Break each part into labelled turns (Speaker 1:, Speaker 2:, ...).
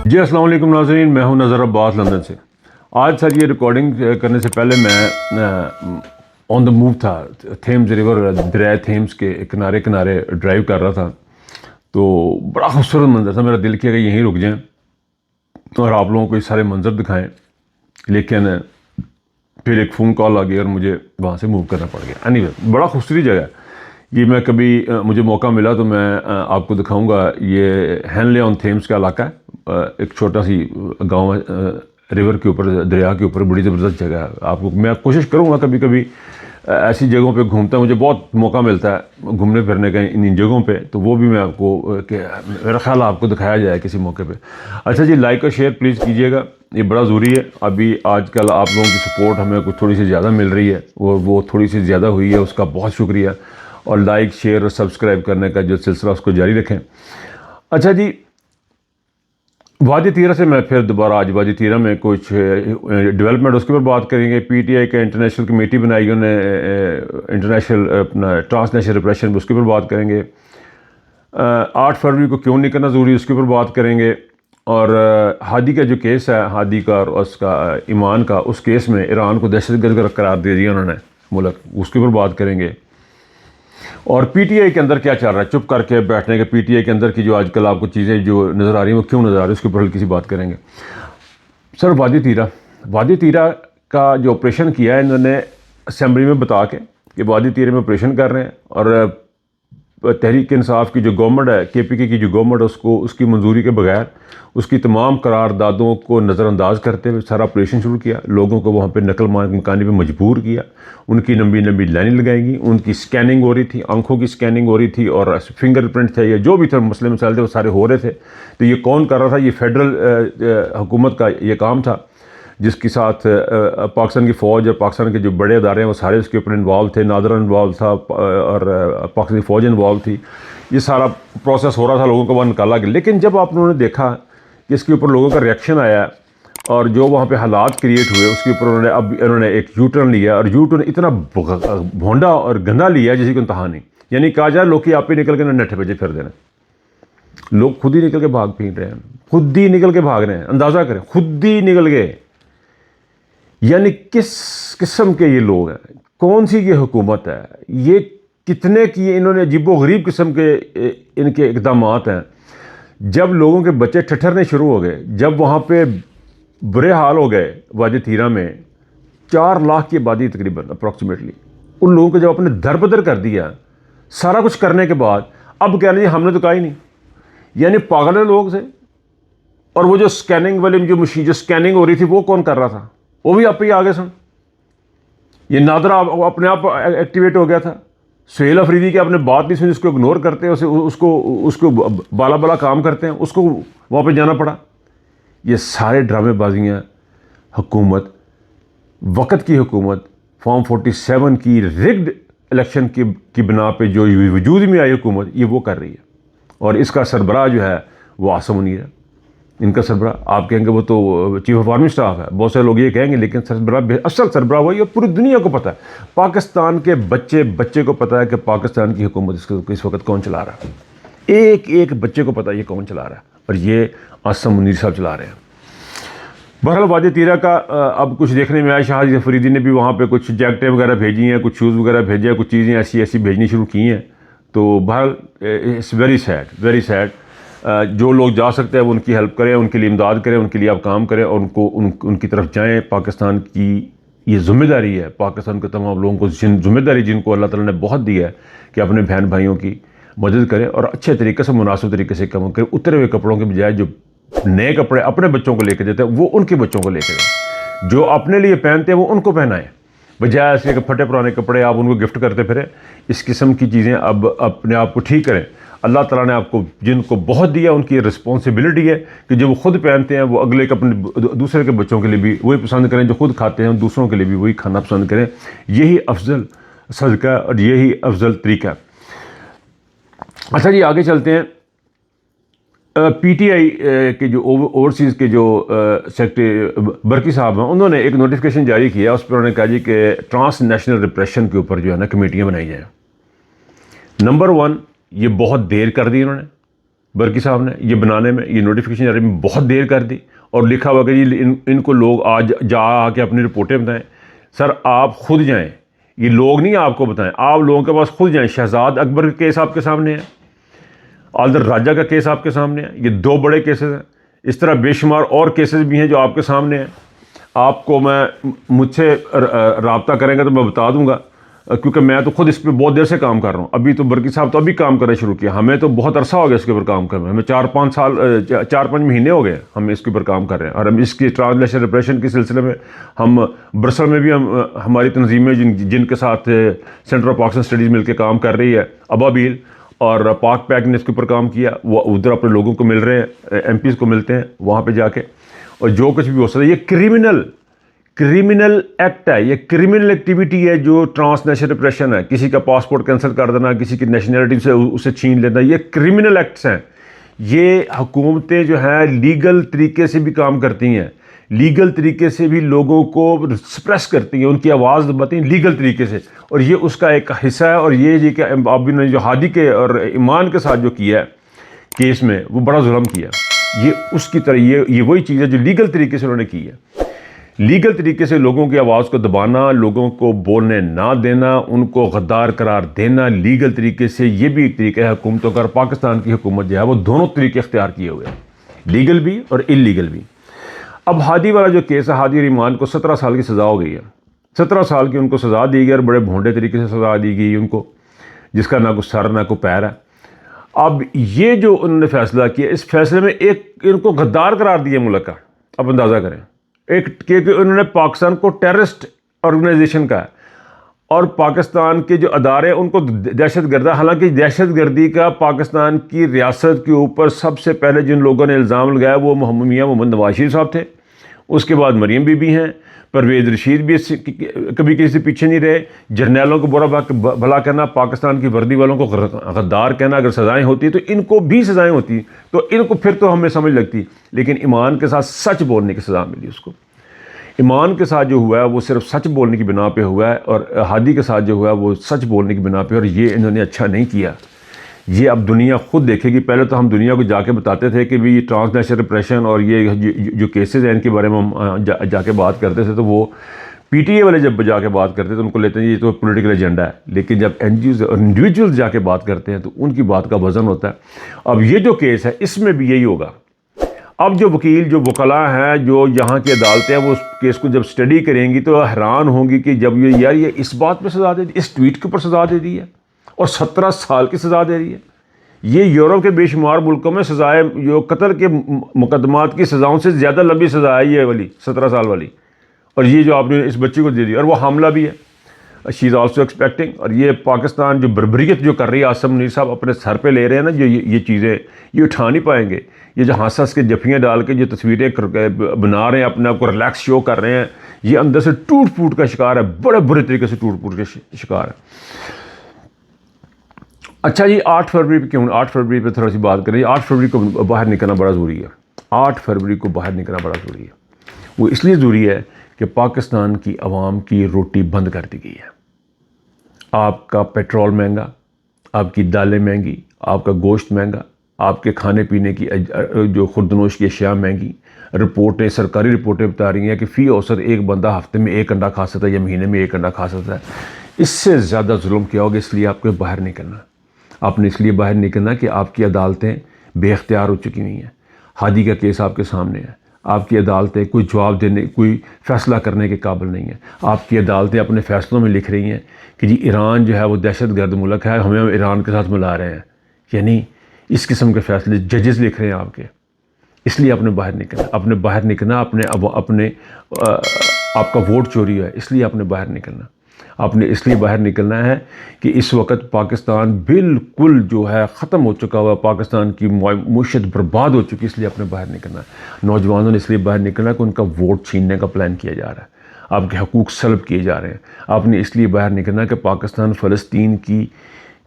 Speaker 1: जी अस्सलाम वालेकुम नाज़रीन, मैं हूं नज़र अब्बास लंदन से। आज सर ये रिकॉर्डिंग करने से पहले मैं ऑन द मूव था। थेम्स रिवर, दरिया थेम्स के किनारे किनारे ड्राइव कर रहा था, तो बड़ा खूबसूरत मंजर था। मेरा दिल किया कि यहीं रुक जाएं और आप लोगों को ये सारे मंजर दिखाएं, लेकिन फिर एक फ़ोन कॉल आ गई और मुझे वहाँ से मूव करना पड़ गया। एनीवे, बड़ा खूबसूरत जगह है ये। मैं कभी मुझे मौका मिला तो मैं आपको दिखाऊंगा। ये हैनले ऑन थेम्स का इलाका है, एक छोटा सी गांव है, रिवर के ऊपर, दरिया के ऊपर। बड़ी ज़बरदस्त जगह है। आपको मैं कोशिश करूंगा कभी कभी ऐसी जगहों पे घूमता हूँ, मुझे बहुत मौका मिलता है घूमने फिरने का इन जगहों पे, तो वो भी मैं आपको मेरा ख्याल आपको दिखाया जाए किसी मौके पे। अच्छा जी, लाइक और शेयर प्लीज़ कीजिएगा, ये बड़ा ज़रूरी है। अभी आजकल आप लोगों की सपोर्ट हमें कुछ थोड़ी सी ज़्यादा मिल रही है, वो थोड़ी सी ज़्यादा हुई है, उसका बहुत शुक्रिया। और लाइक शेयर और सब्सक्राइब करने का जो सिलसिला उसको जारी रखें। अच्छा जी, वादी तीरा से मैं फिर दोबारा आज वादी तीरा में कुछ डेवलपमेंट उसके ऊपर बात करेंगे। पीटीआई का इंटरनेशनल कमेटी बनाई उन्होंने, इंटरनेशनल अपना ट्रांसनेशनल रिप्रेशन, उसके ऊपर बात करेंगे। 8 फरवरी को क्यों नहीं करना ज़रूरी, उसके ऊपर बात करेंगे। और हादी का जो केस है, हादी का और उसका ईमान का, उस केस में ईरान को दहशतगर्द करार दे दिया उन्होंने मुल्क, उसके ऊपर बात करेंगे। और पीटीआई के अंदर क्या चल रहा है, चुप करके बैठने के पीटीआई के अंदर की जो आजकल आपको चीज़ें जो नज़र आ रही हैं वो क्यों नज़र आ रही है, उसके ऊपर हल्की सी बात करेंगे। सर, वादी तीरा का जो ऑपरेशन किया है इन्होंने असेंबली में बता के कि वादी तीरे में ऑपरेशन कर रहे हैं, और तहरीक इंसाफ की जो गवर्नमेंट है, केपीके की जो गवर्नमेंट है, उसको उसकी मंजूरी के बगैर उसकी तमाम करारदादों को नज़रअंदाज करते हुए सारा ऑपरेशन शुरू किया। लोगों को वहाँ पे नकल मकानी पे मजबूर किया, उनकी लंबी लंबी लाइनें लगाएंगी, उनकी स्कैनिंग हो रही थी, आंखों की स्कैनिंग हो रही थी, और फिंगरप्रिंट थे या जो भी थे मसले मसाइल थे वो सारे हो रहे थे। तो ये कौन कर रहा था? ये फेडरल हुकूमत का ये काम था, जिसके साथ पाकिस्तान की फ़ौज और पाकिस्तान के जो बड़े अदारे हैं वो सारे उसके ऊपर इन्वॉल्व थे। नादरा इन्वॉल्व था और पाकिस्तान की फ़ौज इन्वॉल्व थी। ये सारा प्रोसेस हो रहा था, लोगों को वहाँ निकाला गया। लेकिन जब आप लोगों ने देखा कि इसके ऊपर लोगों का रिएक्शन आया और जो वहाँ पे हालात क्रिएट हुए, उसके ऊपर इन्होंने एक यू टर्न लिया, और यू टर्न इतना भोंडा और गंदा लिया जिसकी इंतहा नहीं। यानी कहा जाए लोग आप ही निकल के नट्ठे बजे फिर देना, लोग खुद ही निकल के भाग पीट रहे हैं, खुद ही निकल के भाग रहे हैं। अंदाज़ा करें, खुद ही निकल गए। यानी किस किस्म के ये लोग हैं, कौन सी ये हुकूमत है, ये कितने की इन्होंने अजीबोगरीब किस्म के इनके इक़दामात हैं। जब लोगों के बच्चे ठठरने शुरू हो गए, जब वहाँ पे बुरे हाल हो गए वादी तीरा में, 4 लाख की आबादी तकरीबन अप्रॉक्सीमेटली, उन लोगों को जब अपने दरबदर कर दिया सारा कुछ करने के बाद, अब कह रहे हैं हमने तो कहा ही नहीं। यानी पागल लोग थे। और वो जो स्कैनिंग वाली जो मशीन, जो स्कैनिंग हो रही थी, वो कौन कर रहा था? वो भी आप ही आगे सुन। ये नादरा अपने आप एक्टिवेट हो गया था। सुहेल अफरीदी की आपने बात नहीं सुनी, उसको इग्नोर करते हैं, उसको बाला बाला काम करते हैं, उसको वहाँ पे जाना पड़ा। ये सारे ड्रामेबाजियाँ, हुकूमत, वक़्त की हुकूमत, फॉर्म 47 की रिग्ड इलेक्शन की बिना पे जो वजूद में आई हुकूमत, ये वो कर रही है। और इसका सरबराह जो है वो आसम मुनीर है, इनका सरबराह। आप कहेंगे वो तो चीफ ऑफ आर्मी स्टाफ है, बहुत सारे लोग ये कहेंगे, लेकिन सरबराह, असल सरबराह वही है। पूरी दुनिया को पता है, पाकिस्तान के बच्चे को पता है कि पाकिस्तान की हुकूमत इस वक्त कौन चला रहा है। एक एक बच्चे को पता है ये कौन चला रहा है, और ये आसम मुनीर साहब चला रहे हैं। बहरहाल वादी तीरा का अब कुछ देखने में आया, शाहिद अफरीदी ने भी वहाँ पर कुछ जैकेटें वगैरह भेजी हैं, कुछ शूज़ वगैरह भेजे हैं, कुछ चीज़ें ऐसी ऐसी भेजनी शुरू की हैं। तो बहरहाल इट्स वेरी सैड। जो लोग जा सकते हैं वो उनकी हेल्प करें, उनके लिए इमदाद करें, उनके लिए आप काम करें, और उनकी तरफ जाएं। पाकिस्तान की ये ज़िम्मेदारी है, पाकिस्तान के तमाम लोगों को ज़िम्मेदारी जिनको अल्लाह ताला ने बहुत दी है कि अपने बहन भाइयों की मदद करें और अच्छे तरीके से, मुनासिब तरीके से काम करें। उतरे हुए कपड़ों के बजाय जो नए कपड़े अपने बच्चों को लेके देते हैं, वो उनके बच्चों को लेके दें। जो अपने लिए पहनते हैं वो उनको पहनाएं, बजाय ऐसे फटे पुराने कपड़े आप उनको गिफ्ट करते फिरें। इस किस्म की चीज़ें अब अपने आप को ठीक करें। अल्लाह ताला ने आपको जिनको बहुत दिया, उनकी रिस्पॉन्सिबिलिटी है कि जो वो खुद पहनते हैं वो अगले के अपने दूसरे के बच्चों के लिए भी वही पसंद करें, जो खुद खाते हैं दूसरों के लिए भी वही खाना पसंद करें। यही अफजल सदका और यही अफजल तरीका। अच्छा जी, आगे चलते हैं। पीटीआई के जो ओवरसीज़ के जो सेक्रेटरी बरकी साहब हैं, उन्होंने एक नोटिफिकेशन जारी किया। उस पर उन्होंने कहा जी कि ट्रांस नेशनल रिप्रेशन के ऊपर जो है ना कमेटियाँ बनाई जाएँ। नंबर 1, ये बहुत देर कर दी इन्होंने। बर्की साहब ने ये बनाने में, ये नोटिफिकेशन जारी में बहुत देर कर दी और लिखा हुआ कि जी इनको लोग आज जा आके अपनी रिपोर्टें बताएं। सर आप खुद जाएं, ये लोग नहीं आपको बताएं, आप लोगों के पास खुद जाएं। शहजाद अकबर का केस आपके सामने है, आदर राजा का केस आपके सामने है, ये 2 बड़े केसेस हैं। इस तरह बेशुमार और केसेस भी हैं जो आपके सामने हैं। आपको मैं मुझसे रब्ता करेंगे तो मैं बता दूंगा, क्योंकि मैं तो खुद इस पर बहुत देर से काम कर रहा हूँ। अभी तो बर्की साहब तो अभी काम करना शुरू किया, हमें तो बहुत अरसा हो गया इसके ऊपर काम कर रहे हैं। हमें 4-5 महीने हो गए हम इसके ऊपर काम कर रहे हैं। और हम इसकी ट्रांसलेशन रिप्रेशन के सिलसिले में हम ब्रसल में भी हमारी तंजीमें जिनके साथ सेंटर ऑफ पाकिस्तान स्टडीज़ मिल के काम कर रही है, अबाबील और पाक पैक ने इसके ऊपर काम किया, वो उधर अपने लोगों को मिल रहे हैं, MPs को मिलते हैं वहाँ पर जाके। और जो कुछ भी हो सकता है, ये क्रिमिनल एक्ट है, ये क्रिमिनल एक्टिविटी है जो ट्रांसनेशनल रिप्रेशन है। किसी का पासपोर्ट कैंसिल कर देना, किसी की नेशनलिटी से उसे छीन लेना, ये क्रिमिनल एक्ट्स हैं। ये हुकूमतें जो हैं लीगल तरीके से भी काम करती हैं, लीगल तरीके से भी लोगों को सप्रेस करती हैं, उनकी आवाज़ दबाती हैं लीगल तरीके से, और ये उसका एक हिस्सा है। और ये कि अभी ने जो हादी के और ईमान के साथ जो किया है केस में, वो बड़ा जुल्म किया। ये उसकी तरह ये वही चीज़ है जो लीगल तरीके से उन्होंने की है। लीगल तरीके से लोगों की आवाज़ को दबाना, लोगों को बोलने ना देना, उनको गद्दार करार देना लीगल तरीके से, ये भी एक तरीका है हुकूमतों का। पाकिस्तान की हुकूमत जो है वो दोनों तरीके इख्तियार किए हुए हैं, लीगल भी और इलीगल भी। अब हादी वाला जो केस है, हादी और ईमान को 17 साल की सज़ा हो गई है। 17 साल की उनको सज़ा दी गई और बड़े भोंडे तरीके से सज़ा दी गई उनको, जिसका ना कोई सर ना कोई पैर है। अब ये जो उन्होंने फैसला किया, इस फैसले में एक इनको गद्दार करार दिया मुल्क का। अब अंदाज़ा करें, एक कि उन्होंने पाकिस्तान को टेररिस्ट ऑर्गेनाइजेशन का और पाकिस्तान के जो अदारे उनको दहशत गर्द। हालांकि दहशत गर्दी का पाकिस्तान की रियासत के ऊपर सबसे पहले जिन लोगों ने इल्ज़ाम लगाया वो मियां मोहम्मद नवाज शरीफ साहब थे, उसके बाद मरीम बीबी हैं, परवेज़ रशीद भी कभी किसी से पीछे नहीं रहे। जर्नैलों को बुरा भला कहना, पाकिस्तान की वर्दी वालों को गद्दार कहना, अगर सज़ाएं होती तो इनको भी सज़ाएं होती, तो इनको फिर तो हमें समझ लगती। लेकिन ईमान के साथ सच बोलने की सज़ा मिली उसको। ईमान के साथ जो हुआ है वो सिर्फ सच बोलने की बिना पे हुआ है, और हादी के साथ जो हुआ है वो सच बोलने की बिना पे, और ये इन्होंने अच्छा नहीं किया। ये अब दुनिया खुद देखेगी। पहले तो हम दुनिया को जाके बताते थे कि भी ट्रांसनेशनल रिप्रेशन और ये जो केसेस हैं इनके बारे में हम जाके बात करते थे, तो वो PTA वाले जब जाके बात करते थे तो उनको लेते हैं ये तो पॉलिटिकल एजेंडा है। लेकिन जब NGOs और इंडिविजुअल्स जाके बात करते हैं तो उनकी बात का वज़न होता है। अब ये जो केस है इसमें भी यही होगा। अब जो वकील, जो वकला हैं, जो यहाँ की अदालतें हैं, वो उस केस को जब स्टडी करेंगी तो हैरान होंगी कि जब ये इस बात पर सज़ा दे दी, इस ट्वीट के ऊपर सज़ा दे दी है और 17 साल की सज़ा दे रही है। ये यूरोप के बेशुमार मुल्कों में सज़ाएँ, जो कत्ल के मुकदमात की सज़ाओं से ज़्यादा लंबी सज़ा है ये वाली 17 साल वाली, और ये जो आपने इस बच्ची को दे दी, और वो हामला भी है। She is also expecting. और ये पाकिस्तान जो बर्बरियत जो कर रही है, आसम मुनीर साहब अपने सर पे ले रहे हैं ना, जो ये चीज़ें ये उठा नहीं पाएंगे। ये जो हंस के जफियाँ डाल के जो तस्वीरें बना रहे हैं, अपने आप को रिलैक्स शो कर रहे हैं, ये अंदर से टूट फूट का शिकार है, बड़े बुरे तरीके से टूट फूट के शिकार है। अच्छा जी, 8 फरवरी पे क्यों, 8 फरवरी पे थोड़ा सी बात करें। 8 फरवरी को बाहर निकलना बड़ा ज़रूरी है। 8 फरवरी को बाहर निकलना बड़ा ज़रूरी है। वो इसलिए ज़रूरी है कि पाकिस्तान की आवाम की रोटी बंद कर दी गई है। आपका पेट्रोल महंगा, आपकी दालें महंगी, आपका गोश्त महंगा, आपके खाने पीने की जो खुर्दनोश की अशिया महंगी। रिपोर्टें, सरकारी रिपोर्टें बता रही हैं कि फ़ी औसत एक बंदा हफ्ते में 1 अंडा खा सकता है या महीने में 1 अंडा खा सकता है। इससे ज़्यादा जुल्म क्या होगा? इसलिए आपको बाहर निकलना। आपने इसलिए बाहर निकलना कि आपकी अदालतें बेख्तियार हो चुकी हुई हैं। हादी का केस आपके सामने है, आपकी अदालतें कोई जवाब देने, कोई फ़ैसला करने के काबिल नहीं है। आपकी अदालतें अपने फ़ैसलों में लिख रही हैं कि जी ईरान जो है वो दहशत गर्द मुल्क है, हमें ईरान के साथ मिला रहे हैं। यानी इस किस्म के फ़ैसले जजेस लिख रहे हैं आपके। इसलिए आपने बाहर निकलना, आपने बाहर निकलना, अपने आपका वोट चोरी है, इसलिए आपने बाहर निकलना। आपने इसलिए बाहर निकलना है कि इस वक्त पाकिस्तान बिल्कुल जो है ख़त्म हो चुका हुआ, पाकिस्तान की मुशीयत बर्बाद हो चुकी, इसलिए आपने बाहर निकलना है। नौजवानों ने इसलिए बाहर निकलना है कि उनका वोट छीनने का प्लान किया जा रहा है, आपके हकूक़ सल्ब किए जा रहे हैं। आपने इसलिए बाहर निकलना है कि पाकिस्तान फ़लस्तीन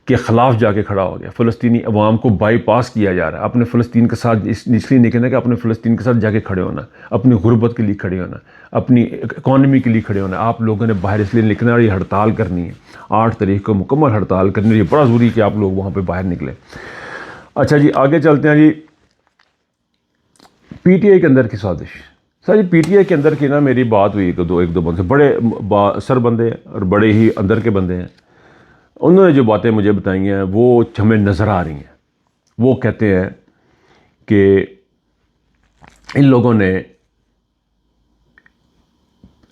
Speaker 1: के ख़िलाफ़ जाके खड़ा हो गया, फ़लस्तीनी अवाम को बाईपास किया जा रहा है। अपने फ़लस्तीन के साथ इसलिए निकलना कि अपने फ़लस्तीन के साथ जाके खड़े होना, अपनी गुर्बत के लिए खड़े होना, अपनी इकॉनमी के लिए खड़े होना। आप लोगों ने बाहर इसलिए निकलना और ये हड़ताल करनी है। 8 तारीख को मुकम्मल हड़ताल करनी है। ये बड़ा ज़रूरी है कि आप लोग वहाँ पर बाहर निकलें। अच्छा जी, आगे चलते हैं जी। पीटीआई के अंदर की साजिश। सर जी, पीटीआई के अंदर की ना मेरी बात हुई एक दो बंदे से, बड़े सर बंदे हैं और बड़े ही अंदर के बंदे हैं। उन्होंने जो बातें मुझे बताई हैं वो हमें नज़र आ रही हैं। वो कहते हैं कि इन लोगों ने,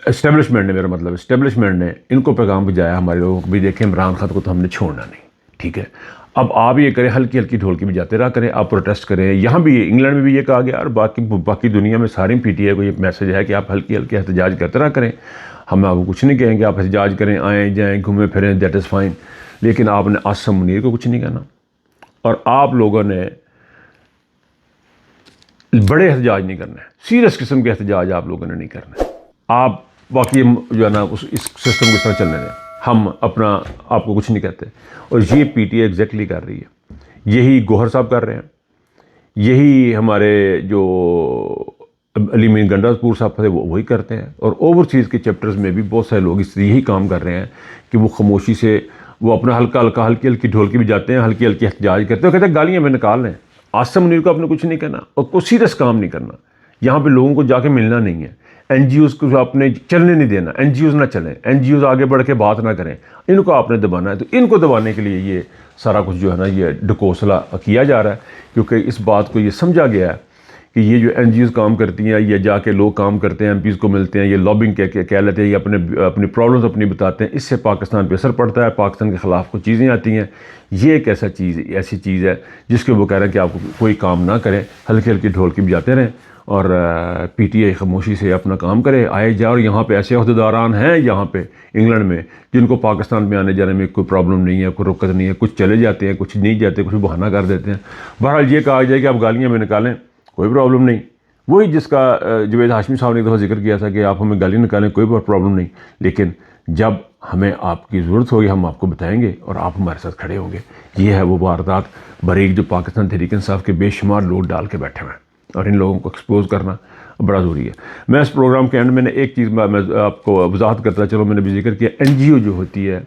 Speaker 1: इस्टेब्लिशमेंट ने, मेरा मतलब इस्टेब्लिशमेंट ने इनको पैगाम भिजाया हमारे लोगों को भी, देखें इमरान खान को तो हमने छोड़ना नहीं, ठीक है। अब आप ये करें, हल्की हल्की ढोल की भी जाते रहा करें, आप प्रोटेस्ट करें। यहाँ भी, इंग्लैंड में भी ये कहा गया और बाकी दुनिया में सारी पीटीआई को ये मैसेज है कि आप हल्की हल्की एहतजाज करते रहा करें। हम आपको कुछ नहीं कहेंगे, आप एहतजाज करें, आएँ जाएँ, घूमें फिरें, दैट इज़ फाइन। लेकिन आपने आसिम मुनीर को कुछ नहीं कहना, और आप लोगों ने बड़े एहतजाज नहीं करना है, सीरियस किस्म के एहतजाज आप लोगों ने नहीं करना है। आप बाकी जो है ना इस सिस्टम को इस तरह चलने दें, हम अपना आपको कुछ नहीं कहते। और ये पीटीआई एग्जैक्टली कर रही है, यही गौहर साहब कर रहे हैं, यही हमारे जो अली मीर गंडापुर साहब थे वो वही करते हैं। और ओवरसीज़ के चैप्टर्स में भी बहुत सारे लोग इस यही काम कर रहे हैं कि वो खामोशी से वो अपना हल्की हल्की ढोलकी भी जाते हैं, हल्की हल्की एहतजाज करते हैं, कहते हैं गालियाँ में निकाल लें। आसिम मुनीर को आपने कुछ नहीं कहना और कोई सीरियस काम नहीं करना। यहाँ पे लोगों को जाके मिलना नहीं है, एनजीओज़ को आपने चलने नहीं देना, एनजीओज़ ना चलें, एनजीओज़ आगे बढ़ के बात ना करें, इनको आपने दबाना है। तो इनको दबाने के लिए ये सारा कुछ जो है ना ये ढकोसला किया जा रहा है, क्योंकि इस बात को ये समझा गया है कि ये जो एनजीओज़ काम करती हैं, ये जाके लोग काम करते हैं, एमपीज़ को मिलते हैं, ये लॉबिंग कह लेते हैं, ये अपनी प्रॉब्लम्स अपनी बताते हैं, इससे पाकिस्तान पे असर पड़ता है, पाकिस्तान के ख़िलाफ़ कुछ चीज़ें आती हैं। ये एक ऐसी चीज़ है जिसके वो कह रहे हैं कि आपको कोई काम ना करें, हल्की हल्की ढोलकी बजाते रहें और पीटीआई खामोशी से अपना काम करे, आए जाए। और यहाँ पे ऐसे अहदेदारान हैं यहाँ पे इंग्लैंड में जिनको पाकिस्तान में आने जाने में कोई प्रॉब्लम नहीं है, कोई रुकत नहीं है, कुछ चले जाते हैं, कुछ नहीं जाते, कुछ बहाना कर देते हैं। बहरहाल ये कहा जाए कि आप गालियाँ में निकालें, कोई प्रॉब्लम नहीं। वही जिसका जवेद हाशमी साहब ने एक दफ़ा जिक्र किया था कि आप हमें गाली निकालें, कोई प्रॉब्लम नहीं, लेकिन जब हमें आपकी ज़रूरत होगी हम आपको बताएंगे और आप हमारे साथ खड़े होंगे। ये है वो वारदात बरीक जो पाकिस्तान तहरीक इंसाफ के बेशुमार लोग डाल के बैठे हुए हैं, और इन लोगों को एक्सपोज करना बड़ा ज़रूरी है। मैं इस प्रोग्राम के एंड में एक चीज़ मैं आपको वजाहत करता चलो, मैंने भी जिक्र किया, एनजीओ जो होती है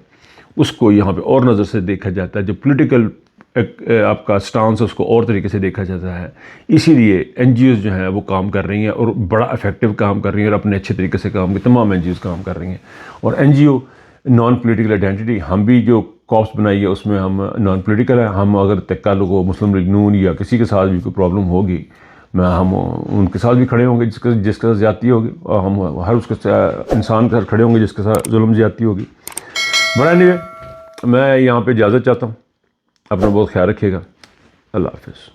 Speaker 1: उसको यहाँ पे और नज़र से देखा जाता है, जो पॉलिटिकल आपका स्टांस है उसको और तरीके से देखा जाता है। इसीलिए एनजीओज़ जो हैं वो काम कर रही हैं और बड़ा इफेक्टिव काम कर रही हैं और अपने अच्छे तरीके से काम तमाम एनजीओज़ काम कर रही हैं। और एनजीओ नॉन पॉलिटिकल आइडेंटिटी, हम भी जो कॉप्स बनाई है उसमें हम नॉन पॉलिटिकल है। हम अगर तक्का को मुस्लिम लीग नून या किसी के साथ भी कोई प्रॉब्लम होगी, हम उनके साथ भी खड़े होंगे जिसके साथ ज़्यादती होगी, और हम हर उसके इंसान के साथ खड़े होंगे जिसके साथ जुल्म ज़्यादती होगी। बड़ा नहीं, मैं यहाँ पे इजाज़त चाहता हूँ, अपना बहुत ख्याल रखिएगा। अल्लाह हाफ़िज़।